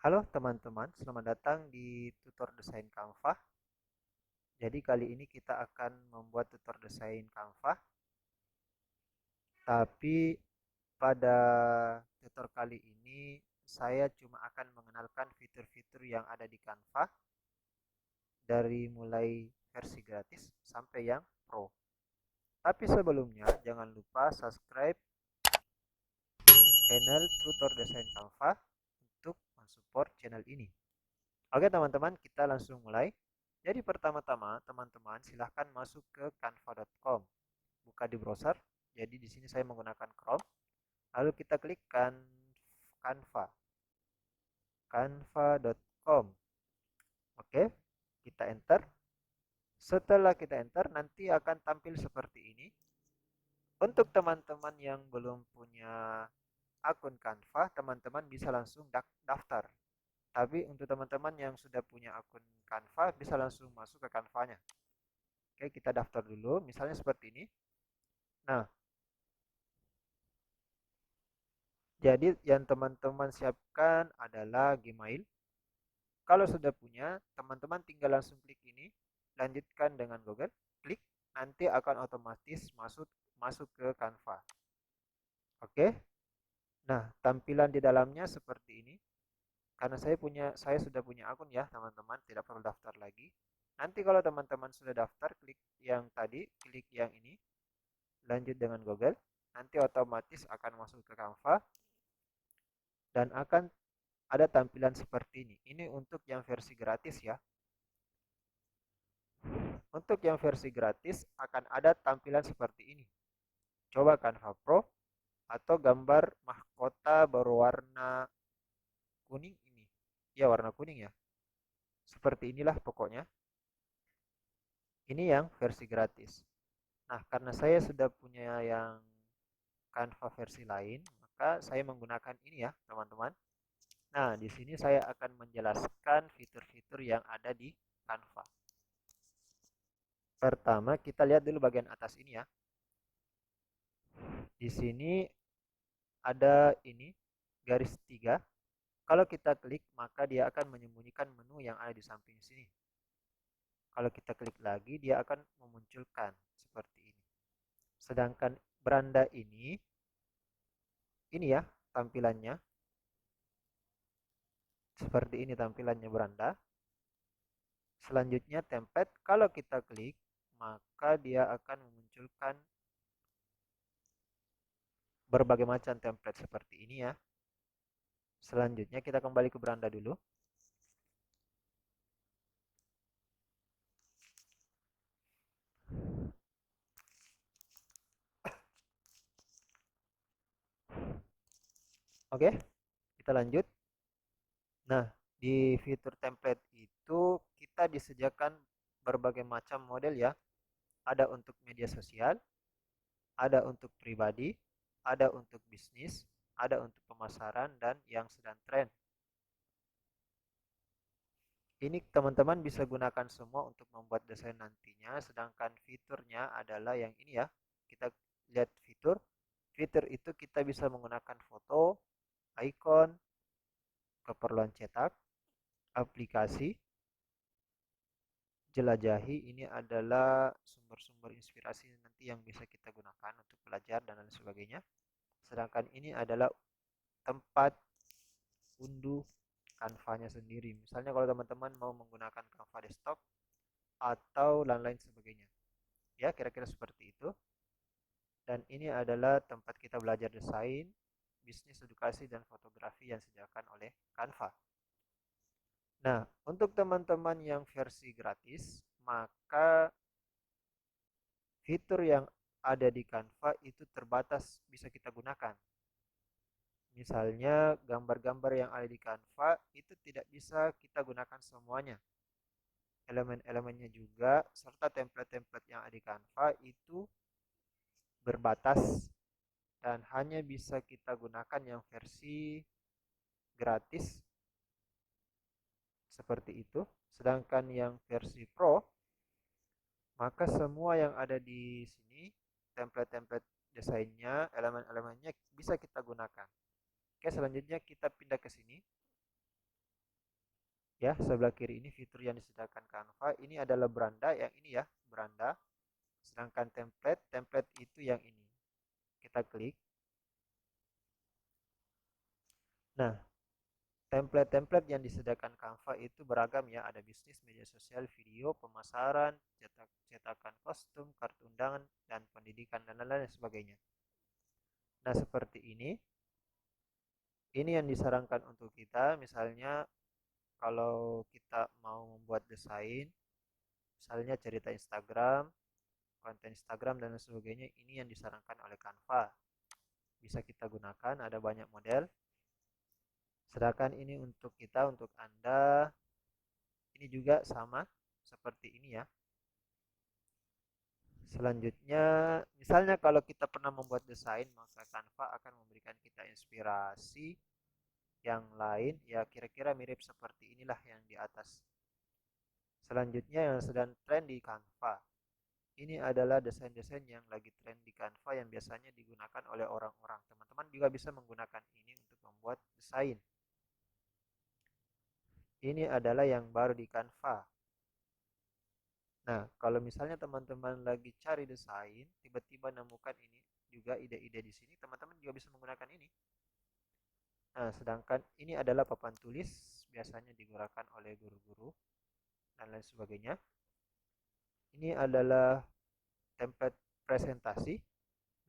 Halo teman-teman, selamat datang di tutor desain Canva. Jadi kali ini kita akan membuat tutor desain Canva, tapi pada tutor kali ini saya cuma akan mengenalkan fitur-fitur yang ada di Canva dari mulai versi gratis sampai yang pro. Tapi sebelumnya jangan lupa subscribe channel tutor desain Canva untuk mensupport channel ini. Oke teman-teman, kita langsung mulai. Jadi pertama-tama teman-teman silahkan masuk ke canva.com. Buka di browser. Jadi di sini saya menggunakan Chrome. Lalu kita klikkan Canva. Canva.com. Oke, kita enter. Setelah kita enter nanti akan tampil seperti ini. Untuk teman-teman yang belum punya akun Canva, teman-teman bisa langsung daftar. Tapi untuk teman-teman yang sudah punya akun Canva bisa langsung masuk ke Canva-nya. Oke, kita daftar dulu, misalnya seperti ini. Nah, jadi yang teman-teman siapkan adalah Gmail. Kalau sudah punya, teman-teman tinggal langsung klik ini, lanjutkan dengan Google, klik, nanti akan otomatis masuk masuk ke Canva. Oke. Nah, tampilan di dalamnya seperti ini. Karena saya sudah punya akun ya, teman-teman, tidak perlu daftar lagi. Nanti kalau teman-teman sudah daftar, klik yang tadi, klik yang ini, lanjut dengan Google, nanti otomatis akan masuk ke Canva dan akan ada tampilan seperti ini. Ini untuk yang versi gratis ya. Untuk yang versi gratis akan ada tampilan seperti ini. Coba Canva Pro atau gambar mahkota berwarna kuning ini. Ya, warna kuning ya. Seperti inilah pokoknya. Ini yang versi gratis. Nah, karena saya sudah punya yang Canva versi lain, maka saya menggunakan ini ya, teman-teman. Nah, di sini saya akan menjelaskan fitur-fitur yang ada di Canva. Pertama, kita lihat dulu bagian atas ini ya. Di sini ada ini garis 3. Kalau kita klik, maka dia akan menyembunyikan menu yang ada di samping sini. Kalau kita klik lagi, dia akan memunculkan seperti ini. Sedangkan beranda ini ya tampilannya. Seperti ini tampilannya beranda. Selanjutnya template, kalau kita klik, maka dia akan memunculkan berbagai macam template seperti ini ya. Selanjutnya kita kembali ke beranda dulu. Oke, kita lanjut. Nah, di fitur template itu kita disediakan berbagai macam model ya. Ada untuk media sosial, ada untuk pribadi, ada untuk bisnis, ada untuk pemasaran, dan yang sedang tren. Ini teman-teman bisa gunakan semua untuk membuat desain nantinya, sedangkan fiturnya adalah yang ini ya. Kita lihat fitur. Fitur itu kita bisa menggunakan foto, icon, keperluan cetak, aplikasi, jelajahi. Ini adalah sumber-sumber inspirasi nanti yang bisa kita gunakan untuk belajar dan lain sebagainya. Sedangkan ini adalah tempat unduh Canva-nya sendiri. Misalnya kalau teman-teman mau menggunakan Canva desktop atau lain-lain sebagainya. Ya, kira-kira seperti itu. Dan ini adalah tempat kita belajar desain, bisnis, edukasi, dan fotografi yang disediakan oleh Canva. Nah, untuk teman-teman yang versi gratis, maka fitur yang ada di Canva itu terbatas bisa kita gunakan. Misalnya gambar-gambar yang ada di Canva itu tidak bisa kita gunakan semuanya. Elemen-elemennya juga serta template-template yang ada di Canva itu berbatas dan hanya bisa kita gunakan yang versi gratis seperti itu. Sedangkan yang versi Pro, maka semua yang ada di sini, template-template desainnya, elemen-elemennya bisa kita gunakan. Oke, selanjutnya kita pindah ke sini. Ya, sebelah kiri ini fitur yang disediakan Canva. Ini adalah beranda yang ini ya, beranda. Sedangkan template itu yang ini. Kita klik. Nah, template-template yang disediakan Canva itu beragam ya, ada bisnis, media sosial, video, pemasaran, cetakan kostum, kartu undangan, dan pendidikan, dan lain-lain sebagainya. Nah, seperti ini yang disarankan untuk kita, misalnya kalau kita mau membuat desain, misalnya cerita Instagram, konten Instagram, dan lain sebagainya, ini yang disarankan oleh Canva. Bisa kita gunakan, ada banyak model. Sedangkan ini untuk kita, untuk Anda, ini juga sama seperti ini ya. Selanjutnya, misalnya kalau kita pernah membuat desain, maka Canva akan memberikan kita inspirasi yang lain, ya kira-kira mirip seperti inilah yang di atas. Selanjutnya yang sedang tren di Canva. Ini adalah desain-desain yang lagi tren di Canva yang biasanya digunakan oleh orang-orang. Teman-teman juga bisa menggunakan ini untuk membuat desain. Ini adalah yang baru di Canva. Nah, kalau misalnya teman-teman lagi cari desain, tiba-tiba nemukan ini juga ide-ide di sini, teman-teman juga bisa menggunakan ini. Nah, sedangkan ini adalah papan tulis, biasanya digunakan oleh guru-guru dan lain sebagainya. Ini adalah template presentasi.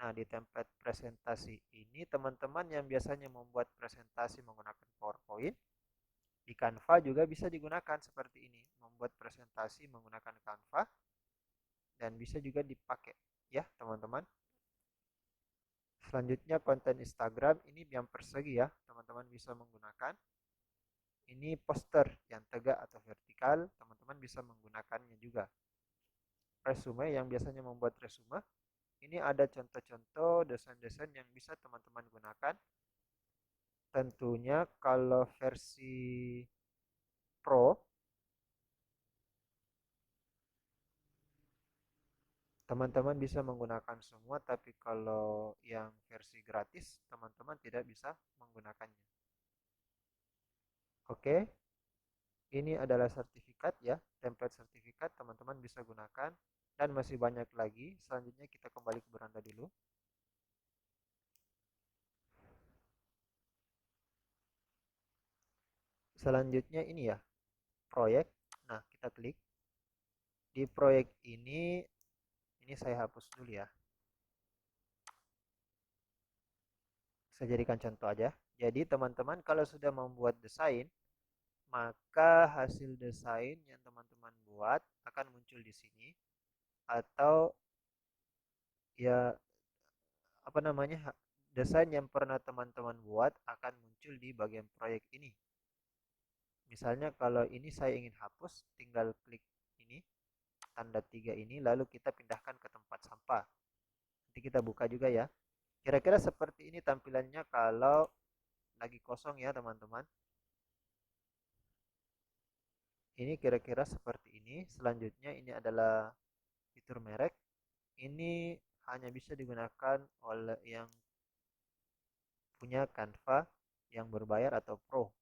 Nah, di template presentasi ini teman-teman yang biasanya membuat presentasi menggunakan PowerPoint, di Canva juga bisa digunakan seperti ini, membuat presentasi menggunakan Canva dan bisa juga dipakai ya, teman-teman. Selanjutnya konten Instagram ini yang persegi ya, teman-teman bisa menggunakan. Ini poster yang tegak atau vertikal, teman-teman bisa menggunakannya juga. Resume yang biasanya membuat resume, ini ada contoh-contoh desain-desain yang bisa teman-teman gunakan. Tentunya kalau versi Pro, teman-teman bisa menggunakan semua, tapi kalau yang versi gratis, teman-teman tidak bisa menggunakannya. Oke, ini adalah sertifikat ya, template sertifikat teman-teman bisa gunakan dan masih banyak lagi. Selanjutnya kita kembali ke beranda dulu. Selanjutnya ini ya, proyek. Nah, kita klik. Di proyek ini saya hapus dulu ya. Saya jadikan contoh aja. Jadi teman-teman kalau sudah membuat desain, maka hasil desain yang teman-teman buat akan muncul di sini, atau ya apa namanya, desain yang pernah teman-teman buat akan muncul di bagian proyek ini. Misalnya kalau ini saya ingin hapus, tinggal klik ini tanda 3 ini, lalu kita pindahkan ke tempat sampah. Nanti kita buka juga ya. Kira-kira seperti ini tampilannya kalau lagi kosong ya teman-teman. Ini kira-kira seperti ini. Selanjutnya ini adalah fitur merek. Ini hanya bisa digunakan oleh yang punya Canva yang berbayar atau Pro.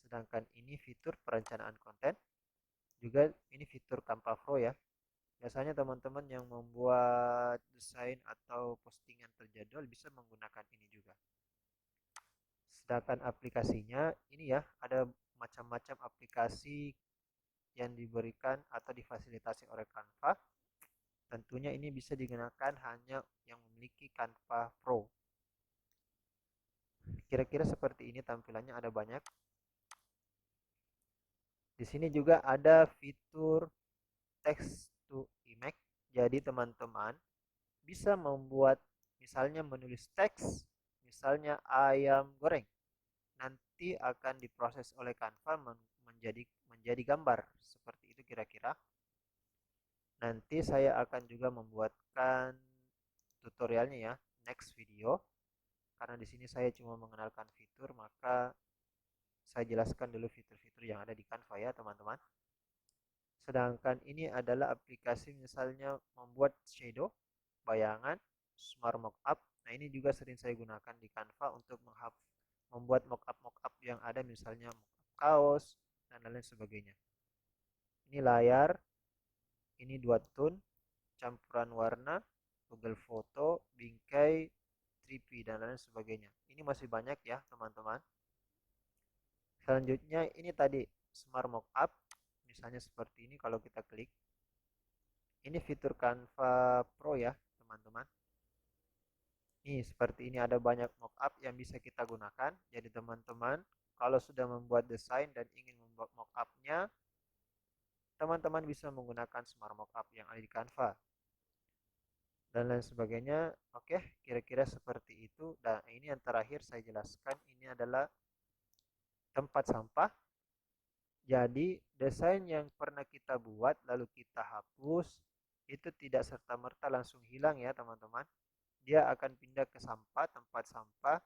Sedangkan ini fitur perencanaan konten. Juga ini fitur Canva Pro ya. Biasanya teman-teman yang membuat desain atau postingan terjadwal bisa menggunakan ini juga. Sedangkan aplikasinya ini ya, ada macam-macam aplikasi yang diberikan atau difasilitasi oleh Canva. Tentunya ini bisa digunakan hanya yang memiliki Canva Pro. Kira-kira seperti ini tampilannya, ada banyak. Di sini juga ada fitur text to image. Jadi teman-teman bisa membuat, misalnya menulis teks, misalnya ayam goreng. Nanti akan diproses oleh Canva menjadi gambar. Seperti itu kira-kira. Nanti saya akan juga membuatkan tutorialnya ya, next video. Karena di sini saya cuma mengenalkan fitur, maka saya jelaskan dulu fitur-fitur yang ada di Canva ya, teman-teman. Sedangkan ini adalah aplikasi misalnya membuat shadow, bayangan, smart mockup. Nah, ini juga sering saya gunakan di Canva untuk membuat mockup yang ada, misalnya mockup kaos dan lain sebagainya. Ini layar, ini 2 tone, campuran warna, Google Foto, bingkai, 3P dan lain sebagainya. Ini masih banyak ya teman-teman. Selanjutnya ini tadi Smart Mockup, misalnya seperti ini kalau kita klik. Ini fitur Canva Pro ya teman-teman. Nih seperti ini ada banyak mockup yang bisa kita gunakan. Jadi teman-teman kalau sudah membuat desain dan ingin membuat mockupnya, teman-teman bisa menggunakan Smart Mockup yang ada di Canva dan lain sebagainya. Oke, kira-kira seperti itu. Dan ini yang terakhir saya jelaskan, ini adalah tempat sampah. Jadi desain yang pernah kita buat lalu kita hapus itu tidak serta-merta langsung hilang ya teman-teman. Dia akan pindah ke sampah, tempat sampah,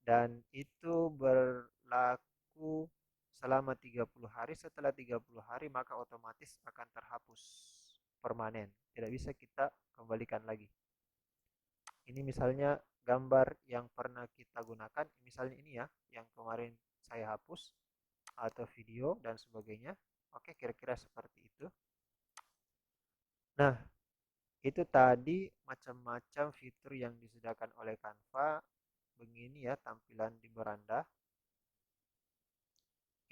dan itu berlaku selama 30 hari. Setelah 30 hari maka otomatis akan terhapus permanen. Tidak bisa kita kembalikan lagi. Ini misalnya gambar yang pernah kita gunakan, misalnya ini ya, yang kemarin saya hapus, atau video dan sebagainya. Oke, kira-kira seperti itu. Nah, itu tadi macam-macam fitur yang disediakan oleh Canva. Begini ya tampilan di beranda.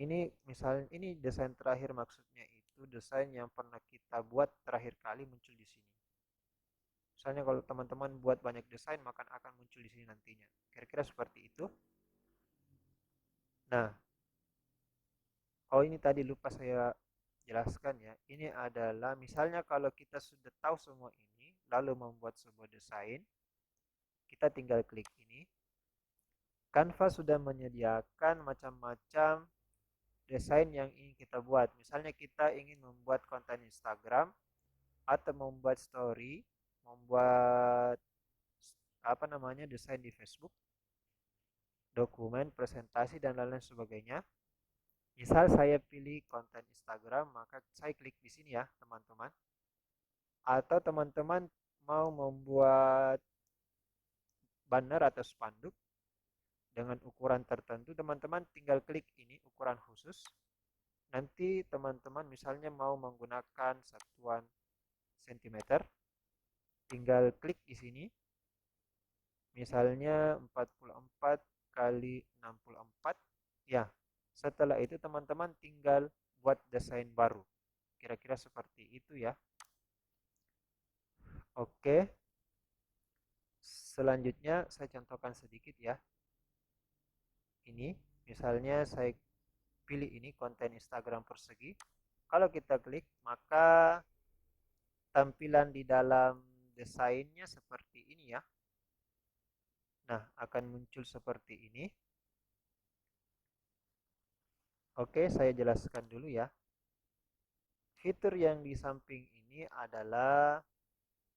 Ini misalnya ini desain terakhir, maksudnya itu desain yang pernah kita buat terakhir kali muncul di sini. Misalnya kalau teman-teman buat banyak desain maka akan muncul di sini nantinya. Kira-kira seperti itu. Nah, oh ini tadi lupa saya jelaskan ya. Ini adalah misalnya kalau kita sudah tahu semua ini lalu membuat sebuah desain, kita tinggal klik ini. Canva sudah menyediakan macam-macam desain yang ingin kita buat. Misalnya kita ingin membuat konten Instagram atau membuat story, membuat apa namanya desain di Facebook, dokumen, presentasi dan lain-lain sebagainya. Misal saya pilih konten Instagram, maka saya klik di sini ya, teman-teman. Atau teman-teman mau membuat banner atau spanduk dengan ukuran tertentu, teman-teman tinggal klik ini ukuran khusus. Nanti teman-teman misalnya mau menggunakan satuan sentimeter, tinggal klik di sini. Misalnya 44 kali 64. Ya, setelah itu teman-teman tinggal buat desain baru. Kira-kira seperti itu ya. Oke. Selanjutnya saya contohkan sedikit ya. Ini misalnya saya pilih ini konten Instagram persegi. Kalau kita klik maka tampilan di dalam desainnya seperti ini ya. Nah, akan muncul seperti ini. Oke, saya jelaskan dulu ya. Fitur yang di samping ini adalah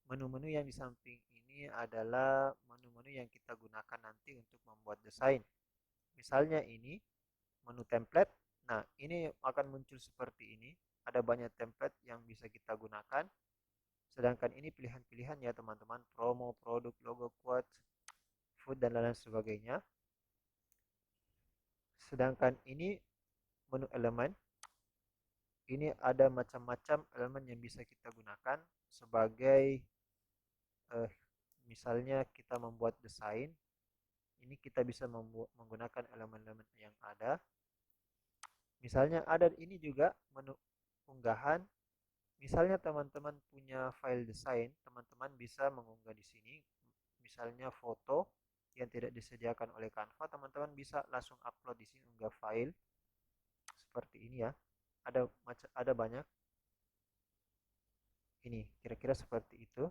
menu-menu yang di samping ini adalah menu-menu yang kita gunakan nanti untuk membuat desain. Misalnya ini menu template. Nah, ini akan muncul seperti ini. Ada banyak template yang bisa kita gunakan. Sedangkan ini pilihan-pilihan ya teman-teman, promo, produk, logo, quotes, food dan lain sebagainya. Sedangkan ini menu elemen. Ini ada macam-macam elemen yang bisa kita gunakan sebagai misalnya kita membuat desain. Ini kita bisa menggunakan elemen-elemen yang ada. Misalnya ada ini juga menu unggahan. Misalnya teman-teman punya file desain, teman-teman bisa mengunggah di sini. Misalnya foto yang tidak disediakan oleh Canva, teman-teman bisa langsung upload di sini, unggah file seperti ini ya. Ada banyak. Ini kira-kira seperti itu.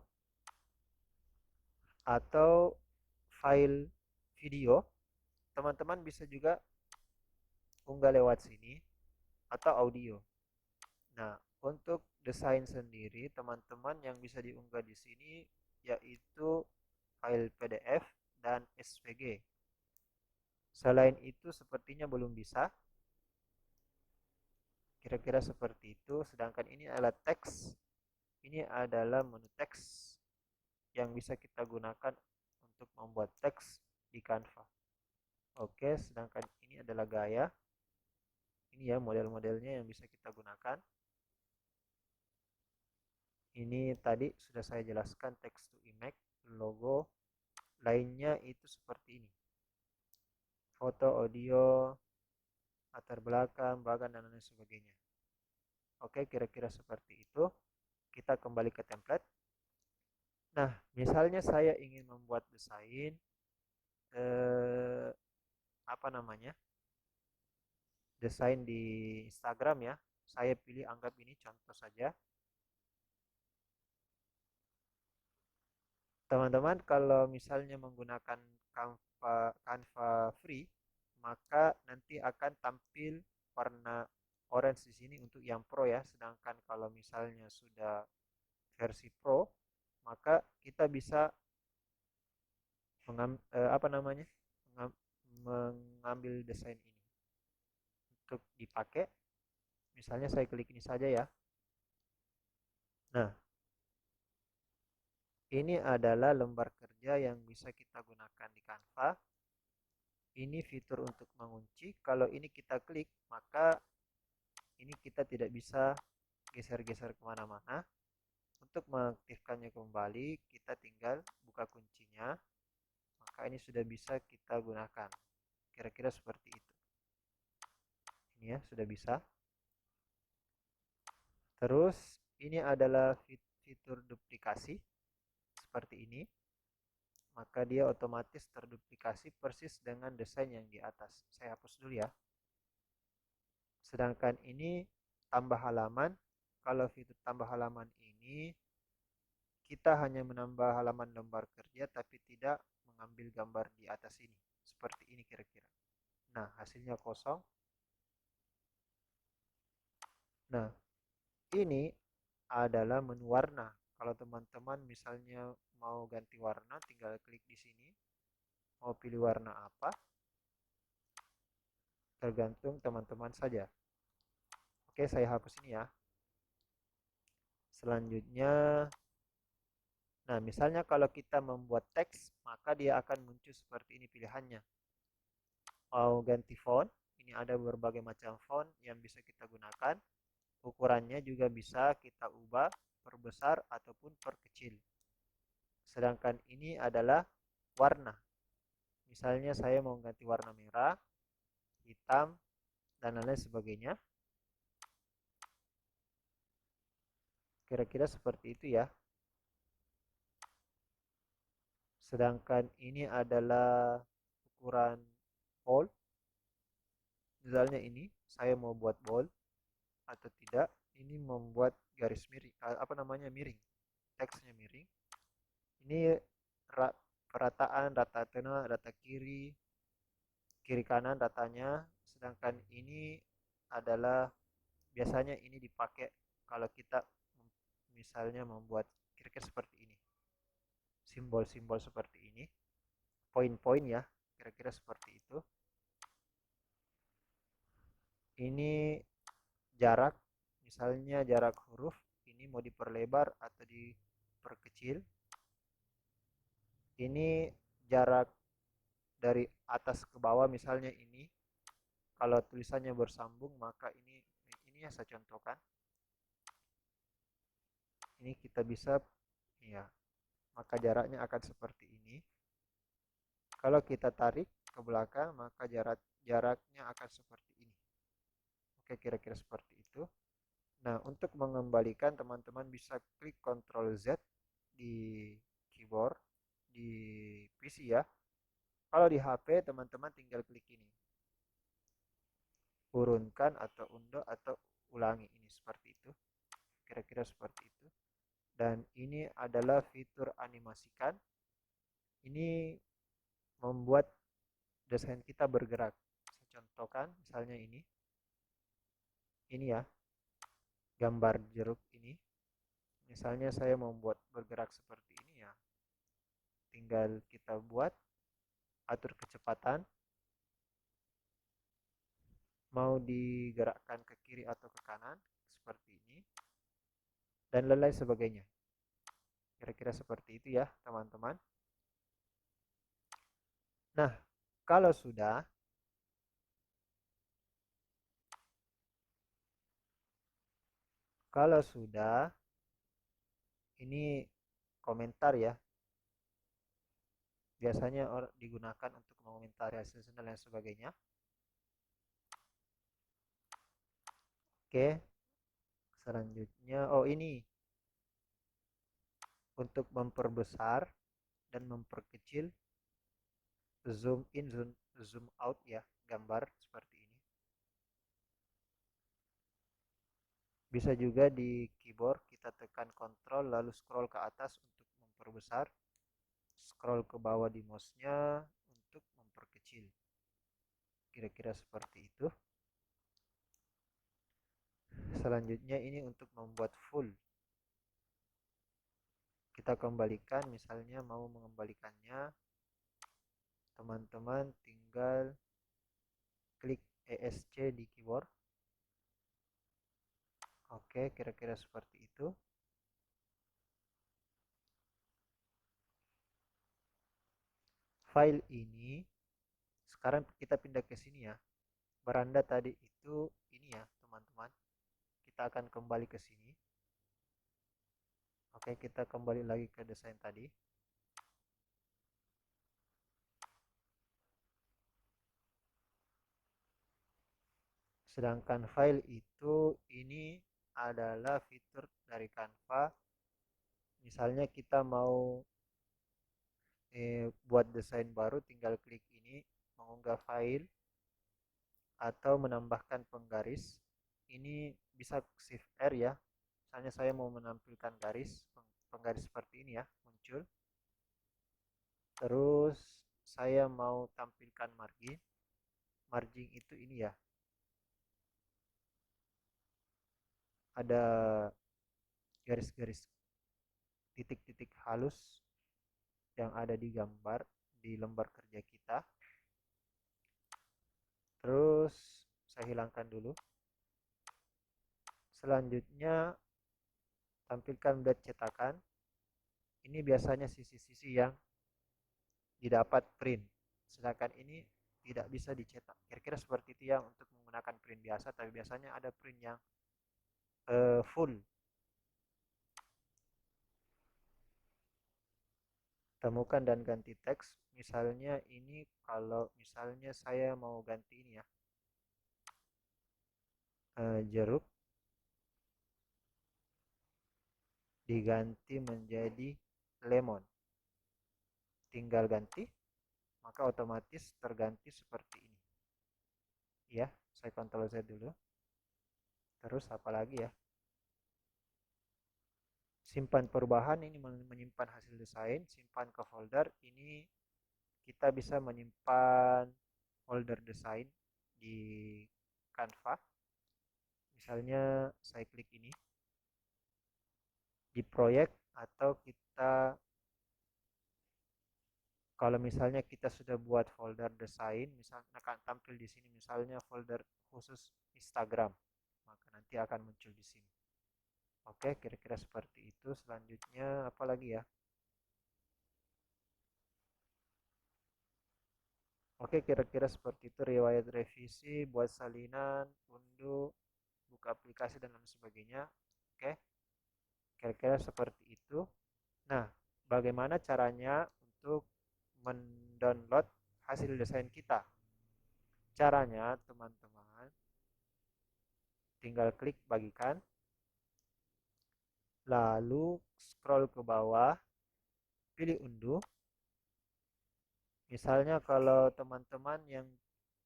Atau file video, teman-teman bisa juga unggah lewat sini atau audio. Nah, untuk desain sendiri, teman-teman yang bisa diunggah di sini yaitu file PDF dan SVG. Selain itu sepertinya belum bisa. Kira-kira seperti itu. Sedangkan ini adalah teks. Ini adalah menu teks yang bisa kita gunakan untuk membuat teks di Canva. Oke, sedangkan ini adalah gaya. ini ya model-modelnya yang bisa kita gunakan. Ini tadi sudah saya jelaskan, text to image, logo, lainnya itu seperti ini. Foto, audio, latar belakang, bagan, dan lain sebagainya. Oke, kira-kira seperti itu. Kita kembali ke template. Nah, misalnya saya ingin membuat desain apa namanya? Desain di Instagram ya. Saya pilih, anggap ini contoh saja. Teman-teman, kalau misalnya menggunakan Canva free, maka nanti akan tampil warna orange di sini untuk yang pro ya. Sedangkan kalau misalnya sudah versi pro, maka kita bisa mengambil desain ini untuk dipakai. Misalnya saya klik ini saja ya. Nah, ini adalah lembar kerja yang bisa kita gunakan di Canva. Ini fitur untuk mengunci. Kalau ini kita klik, maka ini kita tidak bisa geser-geser kemana-mana. Untuk mengaktifkannya kembali, kita tinggal buka kuncinya. Maka ini sudah bisa kita gunakan. Kira-kira seperti itu. Ini ya, sudah bisa. Terus, ini adalah fitur duplikasi. Seperti ini. Maka dia otomatis terduplikasi persis dengan desain yang di atas. Saya hapus dulu ya. Sedangkan ini tambah halaman. Kalau fitur tambah halaman ini, kita hanya menambah halaman lembar kerja tapi tidak mengambil gambar di atas ini. Seperti ini kira-kira. Nah, hasilnya kosong. Nah, ini adalah menu warna. Kalau teman-teman misalnya mau ganti warna, tinggal klik di sini. Mau pilih warna apa? Tergantung teman-teman saja. Oke, saya hapus ini ya. Selanjutnya, nah misalnya kalau kita membuat teks, maka dia akan muncul seperti ini pilihannya. Mau ganti font, ini ada berbagai macam font yang bisa kita gunakan. Ukurannya juga bisa kita ubah, perbesar ataupun perkecil. Sedangkan ini adalah warna. Misalnya saya mau ganti warna merah, hitam, dan lain-lain sebagainya. Kira-kira seperti itu ya. Sedangkan ini adalah ukuran bold. Misalnya ini, saya mau buat bold atau tidak. Ini membuat garis miring, miring. Teksnya miring. Ini perataan, rata tengah, rata kiri, kiri kanan ratanya. Sedangkan ini adalah biasanya ini dipakai kalau kita misalnya membuat kira-kira seperti ini. Simbol-simbol seperti ini. Poin-poin ya, kira-kira seperti itu. Ini jarak, misalnya jarak huruf ini mau diperlebar atau diperkecil. Ini jarak dari atas ke bawah, misalnya ini kalau tulisannya bersambung, maka ini yang saya contohkan. Ini kita bisa ya, maka jaraknya akan seperti ini. Kalau kita tarik ke belakang, maka jaraknya akan seperti ini. Oke, kira-kira seperti itu. Nah, untuk mengembalikan, teman-teman bisa klik Ctrl Z di keyboard, di PC ya. Kalau di HP, teman-teman tinggal klik ini. Urunkan atau undo atau ulangi, ini seperti itu. Kira-kira seperti itu. Dan ini adalah fitur animasikan. Ini membuat desain kita bergerak. Saya contohkan, misalnya ini. Ini ya, gambar jeruk ini. Misalnya saya membuat bergerak seperti ini ya. Tinggal kita buat, atur kecepatan. Mau digerakkan ke kiri atau ke kanan, seperti ini. Dan lain-lain sebagainya. Kira-kira seperti itu ya, teman-teman. Nah, kalau sudah, Kalau sudah, ini komentar ya. Biasanya digunakan untuk mengomentari hasil dan lain sebagainya. Oke, selanjutnya, oh ini untuk memperbesar dan memperkecil, zoom in, zoom out ya, gambar seperti ini. Bisa juga di keyboard kita tekan Ctrl lalu scroll ke atas untuk memperbesar, scroll ke bawah di mouse-nya untuk memperkecil. Kira-kira seperti itu. Selanjutnya ini untuk membuat full. Kita kembalikan, misalnya mau mengembalikannya, teman-teman tinggal klik ESC di keyboard. Oke, kira-kira seperti itu. File ini, sekarang kita pindah ke sini ya. Beranda tadi itu ini ya, teman-teman. Kita akan kembali ke sini. Oke, kita kembali lagi ke desain tadi. Sedangkan file itu ini adalah fitur dari Canva. Misalnya kita mau buat desain baru, tinggal klik ini, mengunggah file atau menambahkan penggaris. Ini bisa Shift R ya. Misalnya saya mau menampilkan garis, penggaris seperti ini ya, muncul. Terus saya mau tampilkan margin. Margin itu ini ya. Ada garis-garis titik-titik halus yang ada di gambar di lembar kerja kita. Terus saya hilangkan dulu. Selanjutnya tampilkan bulat cetakan. Ini biasanya sisi-sisi yang didapat print. Sedangkan ini tidak bisa dicetak. Kira-kira seperti itu ya untuk menggunakan print biasa, tapi biasanya ada print yang full. Temukan dan ganti teks. Misalnya ini kalau misalnya saya mau ganti ini ya, jeruk diganti menjadi lemon. Tinggal ganti, maka otomatis terganti seperti ini. Ya, saya Ctrl Z dulu. Terus apa lagi ya? Simpan perubahan, ini menyimpan hasil desain, simpan ke folder. Ini kita bisa menyimpan folder desain di Canva. Misalnya saya klik ini di proyek, atau kita kalau misalnya kita sudah buat folder desain, misalnya akan tampil di sini, misalnya folder khusus Instagram, maka nanti akan muncul di sini. Oke, kira-kira seperti itu. Selanjutnya apa lagi ya? Oke, kira-kira seperti itu, riwayat revisi, buat salinan, unduh, buka aplikasi dan lain sebagainya. Oke, kira-kira seperti itu. Nah, bagaimana caranya untuk mendownload hasil desain kita? Caranya, teman-teman, tinggal klik bagikan, lalu scroll ke bawah, pilih unduh. Misalnya kalau teman-teman yang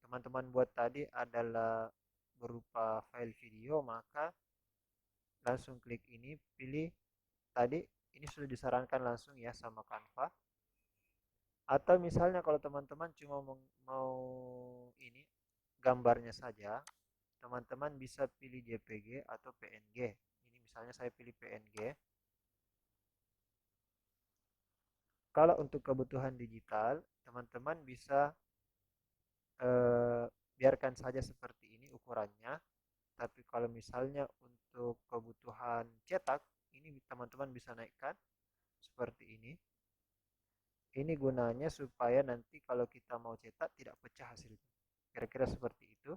teman-teman buat tadi adalah berupa file video, maka langsung klik ini, pilih tadi, ini sudah disarankan langsung ya sama Canva. Atau misalnya kalau teman-teman cuma mau ini gambarnya saja, teman-teman bisa pilih JPG atau PNG. Ini misalnya saya pilih PNG. Kalau untuk kebutuhan digital, teman-teman bisa biarkan saja seperti ini ukurannya. Tapi kalau misalnya untuk kebutuhan cetak, ini teman-teman bisa naikkan seperti ini. Ini gunanya supaya nanti kalau kita mau cetak tidak pecah hasilnya. Kira-kira seperti itu.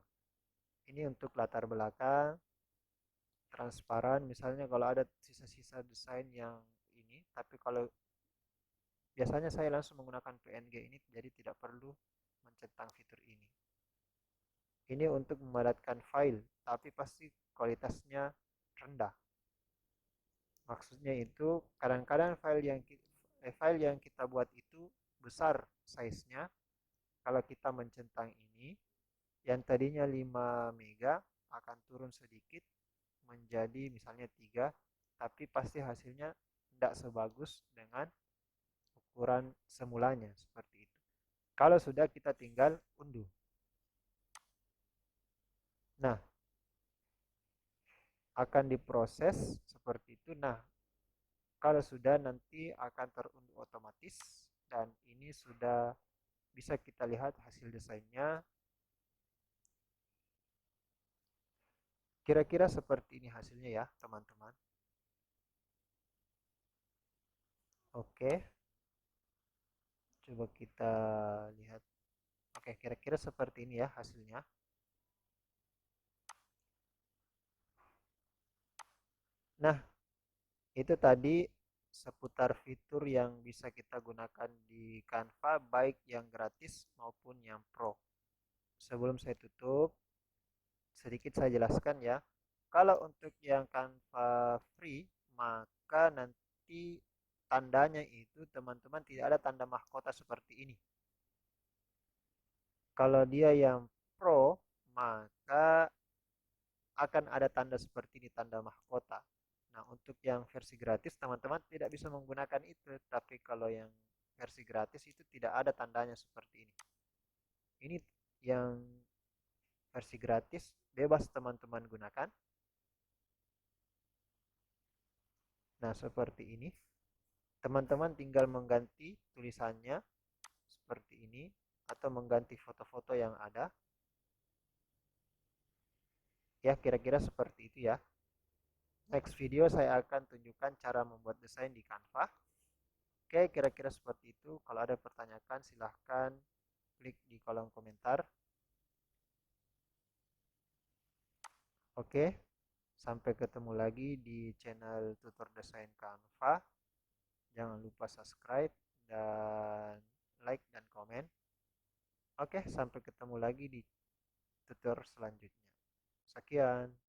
Ini untuk latar belakang. transparan, misalnya kalau ada sisa-sisa desain yang ini, tapi kalau biasanya saya langsung menggunakan PNG ini, jadi tidak perlu mencentang fitur ini. Ini untuk memadatkan file, tapi pasti kualitasnya rendah. Maksudnya itu kadang-kadang file yang kita buat itu besar size-nya. Kalau kita mencentang ini, yang tadinya 5 mega akan turun sedikit menjadi misalnya 3, tapi pasti hasilnya tidak sebagus dengan ukuran semulanya seperti itu. Kalau sudah kita tinggal unduh. Nah, akan diproses seperti itu. Nah, kalau sudah nanti akan terunduh otomatis dan ini sudah bisa kita lihat hasil desainnya. Kira-kira seperti ini hasilnya ya, teman-teman. Oke, coba kita lihat. Oke, kira-kira seperti ini ya hasilnya. Nah, itu tadi seputar fitur yang bisa kita gunakan di Canva, baik yang gratis maupun yang pro. Sebelum saya tutup, sedikit saya jelaskan ya. Kalau untuk yang Canva free, maka nanti tandanya itu teman-teman tidak ada tanda mahkota seperti ini. Kalau dia yang pro, maka akan ada tanda seperti ini, tanda mahkota. Nah, untuk yang versi gratis, teman-teman tidak bisa menggunakan itu. Tapi kalau yang versi gratis itu tidak ada tandanya seperti ini. Ini yang versi gratis, bebas teman-teman gunakan. Nah, seperti ini. Teman-teman tinggal mengganti tulisannya seperti ini atau mengganti foto-foto yang ada. Ya, kira-kira seperti itu ya. Next video saya akan tunjukkan cara membuat desain di Canva. Oke, kira-kira seperti itu. Kalau ada pertanyaan, silahkan klik di kolom komentar. Oke, sampai ketemu lagi di channel Tutor Desain Canva. Jangan lupa subscribe dan like dan komen. Oke, sampai ketemu lagi di tutor selanjutnya. Sekian.